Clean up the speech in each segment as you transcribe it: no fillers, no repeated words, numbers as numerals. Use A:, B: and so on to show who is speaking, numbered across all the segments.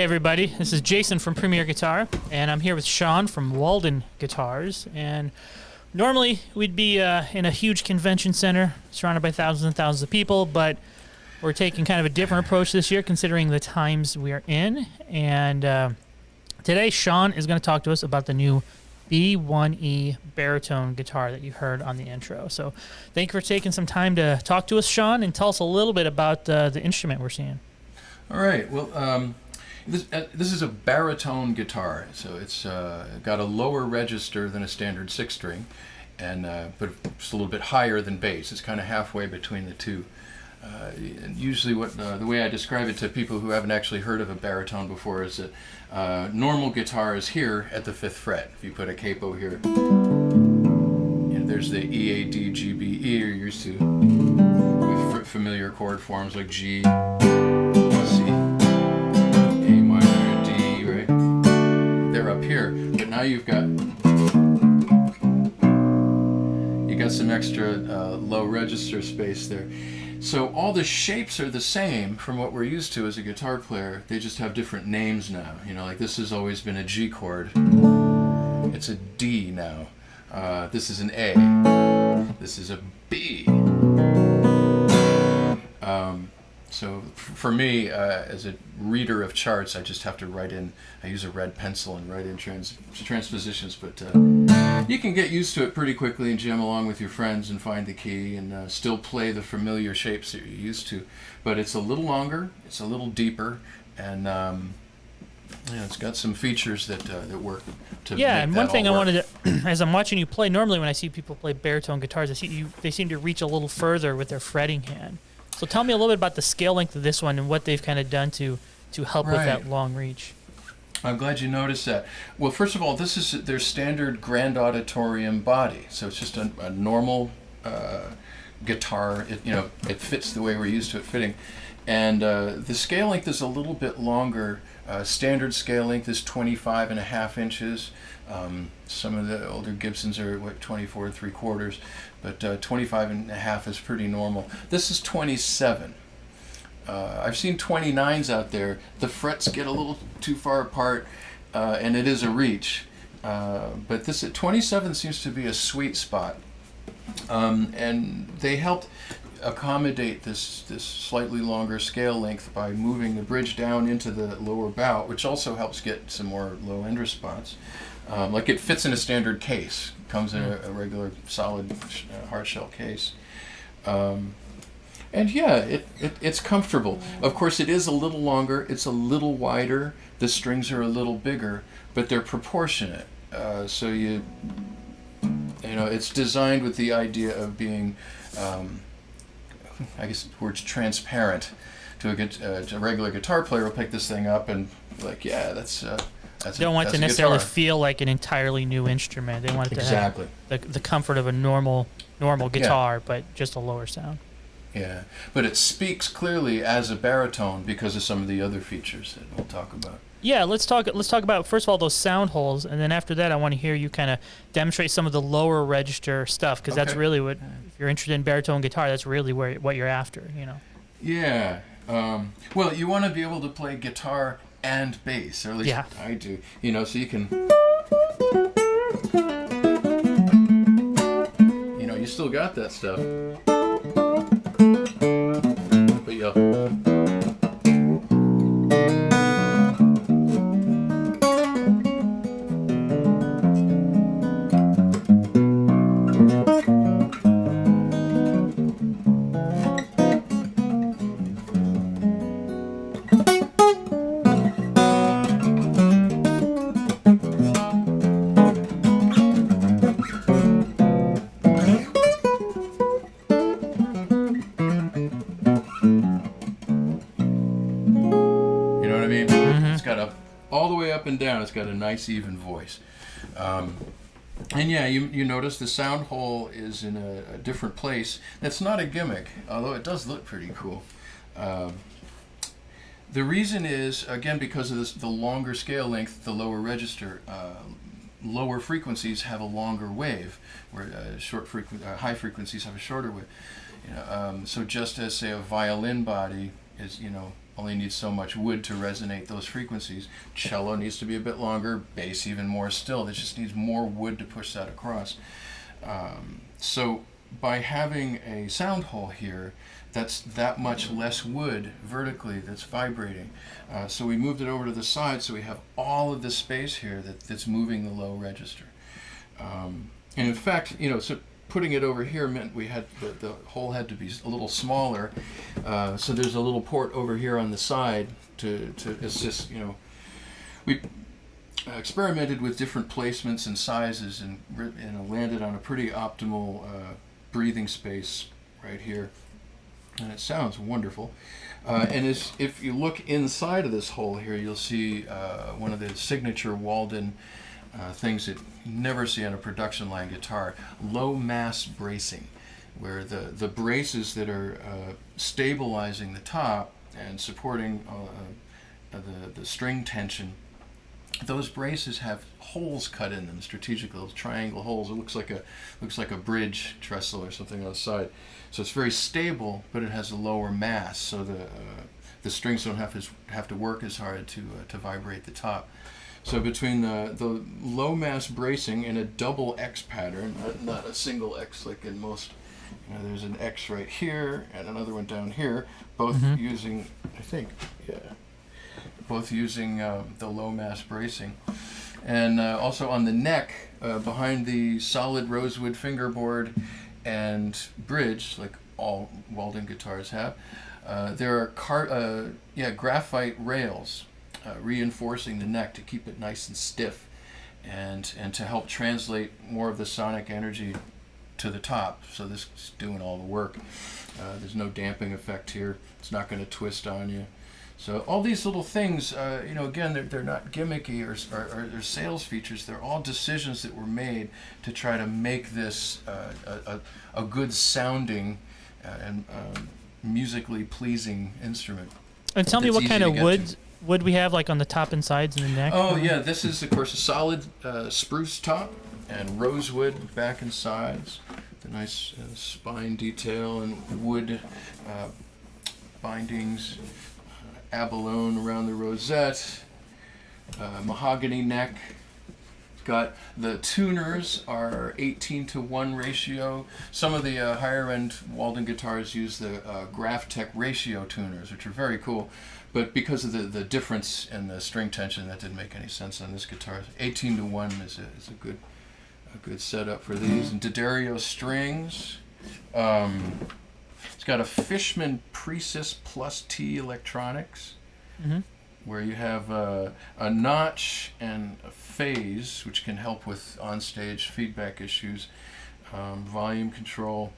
A: Hey everybody, this is Jason from Premier Guitar, and I'm here with Sean from Walden Guitars. And normally we'd be in a huge convention center surrounded by thousands and thousands of people, but we're taking kind of a different approach this year considering the times we are in. And today Sean is going to talk to us about the new B1E Baritone guitar that you heard on the intro. So thank you for taking some time to talk to us, Sean, and tell us a little bit about the instrument we're seeing.
B: All right. Well, this is a baritone guitar, so it's got a lower register than a standard six-string, and but it's a little bit higher than bass. It's kind of halfway between the two. And usually, the way I describe it to people who haven't actually heard of a baritone before is that normal guitar is here at the 5th fret. If you put a capo here, there's the E, A, D, G, B, E. You're used to with familiar chord forms like G, C, A minor, D, right? They're up here, but now you got some extra low register space there. So all the shapes are the same from what we're used to as a guitar player. They just have different names now. You know, like this has always been a G chord. It's a D now. This is an A. This is a B. So for me, as a reader of charts, I just have to write in. I use a red pencil and write in transpositions, but you can get used to it pretty quickly and jam along with your friends and find the key and still play the familiar shapes that you're used to. But it's a little longer, it's a little deeper, and it's got some features that work to make
A: and
B: that
A: one thing I
B: all
A: wanted
B: work.
A: to, as I'm watching you play, normally when I see people play baritone guitars, they seem to reach a little further with their fretting hand. So tell me a little bit about the scale length of this one and what they've kind of done to help with that long reach.
B: I'm glad you noticed that. Well, first of all, this is their standard grand auditorium body, so it's just a normal guitar. It fits the way we're used to it fitting, and the scale length is a little bit longer. Standard scale length is 25.5 inches. Some of the older Gibsons are 24 3/4, but 25.5 is pretty normal. This is 27. I've seen 29s out there. The frets get a little too far apart, and it is a reach. But this at 27 seems to be a sweet spot. And they helped accommodate this slightly longer scale length by moving the bridge down into the lower bow, which also helps get some more low end response. Like it fits in a standard case. Comes in a regular solid hard shell case. And yeah, it's comfortable. Of course, it is a little longer. It's a little wider. The strings are a little bigger, but they're proportionate. So it's designed with the idea of being, I guess the word's transparent. To a regular guitar player will pick this thing up and like, yeah, that's.
A: They don't want it to necessarily feel like an entirely new instrument. They want it to have the comfort of a normal guitar, but just a lower sound.
B: Yeah, but it speaks clearly as a baritone because of some of the other features that we'll talk about.
A: Yeah, let's talk about first of all those sound holes, and then after that I want to hear you kind of demonstrate some of the lower register stuff because that's really what, if you're interested in baritone guitar, that's really what you're after, you know.
B: Yeah. Well, you want to be able to play guitar and bass, or at least I do. So you can. You still got that stuff. But you'll. All the way up and down, it's got a nice even voice. And yeah, you notice the sound hole is in a different place. That's not a gimmick, although it does look pretty cool. The reason is, again, because of the longer scale length, the lower register, lower frequencies have a longer wave, where high frequencies have a shorter wave. So just as, say, a violin body is, only needs so much wood to resonate those frequencies. Cello needs to be a bit longer, bass even more still. It just needs more wood to push that across. So by having a sound hole here, that's that much less wood vertically that's vibrating. So we moved it over to the side, so we have all of this space here that's moving the low register. And in fact, so putting it over here meant we had the hole had to be a little smaller. So there's a little port over here on the side to assist. We experimented with different placements and sizes and landed on a pretty optimal breathing space right here. And it sounds wonderful. And if you look inside of this hole here, you'll see one of the signature Walden things that you never see on a production line guitar: low mass bracing, where the braces that are stabilizing the top and supporting the string tension, those braces have holes cut in them, strategic little triangle holes. It looks like a bridge trestle or something on the side. So it's very stable, but it has a lower mass, so the strings don't have to work as hard to vibrate the top. So between the low mass bracing and a double X pattern, not a single X like in most, there's an X right here and another one down here, both using, both using the low mass bracing. And also on the neck, behind the solid rosewood fingerboard and bridge, like all Walden guitars have, there are graphite rails reinforcing the neck to keep it nice and stiff, and to help translate more of the sonic energy to the top. So this is doing all the work. There's no damping effect here. It's not going to twist on you. So all these little things, again, they're not gimmicky or sales features. They're all decisions that were made to try to make this a good sounding and musically pleasing instrument.
A: And tell me what kind of wood we have, like on the top and sides and the neck.
B: Oh yeah, this is of course a solid spruce top and rosewood back and sides. The nice spine detail and wood bindings. Abalone around the rosette, mahogany neck. Got the tuners are 18:1 ratio. Some of the higher end Walden guitars use the Graphtec ratio tuners, which are very cool. But because of the difference in the string tension, that didn't make any sense on this guitar. 18:1 is a good setup for these. And D'Addario strings. It's got a Fishman Precis Plus T electronics, where you have a notch and a phase, which can help with onstage feedback issues, volume control.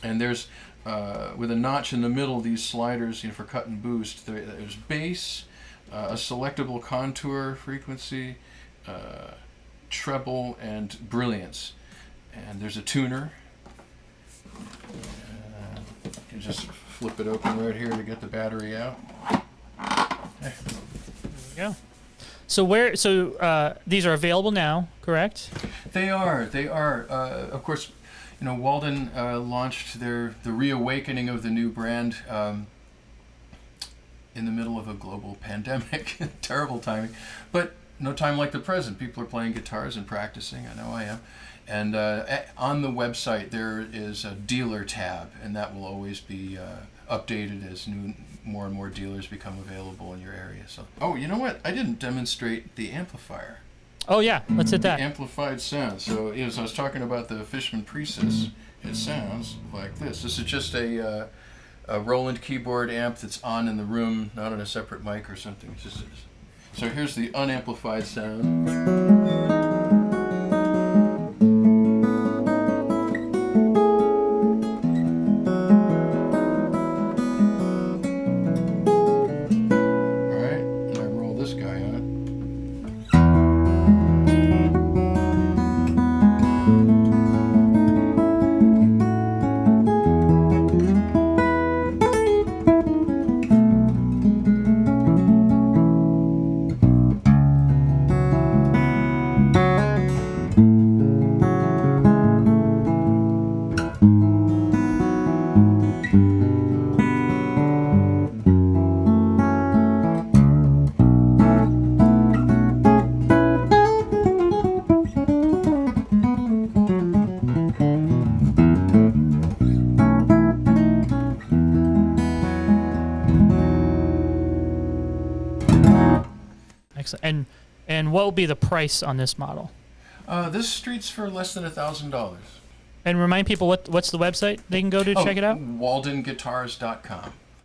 B: And there's, with a notch in the middle, these sliders for cut and boost. There's bass, a selectable contour frequency, treble, and brilliance. And there's a tuner. You can just flip it open right here to get the battery out. There
A: we go. So these are available now, correct?
B: They are. Of course, Walden launched the reawakening of the new brand in the middle of a global pandemic. Terrible timing, but no time like the present. People are playing guitars and practicing. I know I am. And on the website there is a dealer tab, and that will always be updated as more and more dealers become available in your area. So, oh, you know what? I didn't demonstrate the amplifier.
A: Oh yeah, let's hit that.
B: The amplified sound. So, as I was talking about the Fishman Precis, it sounds like this. This is just a Roland keyboard amp that's on in the room, not on a separate mic or something. It's just, so here's the unamplified sound.
A: Excellent. And what will be the price on this model?
B: This street's for less than $1,000.
A: And remind people what's the website they can go to check it out?
B: WaldenGuitars.com.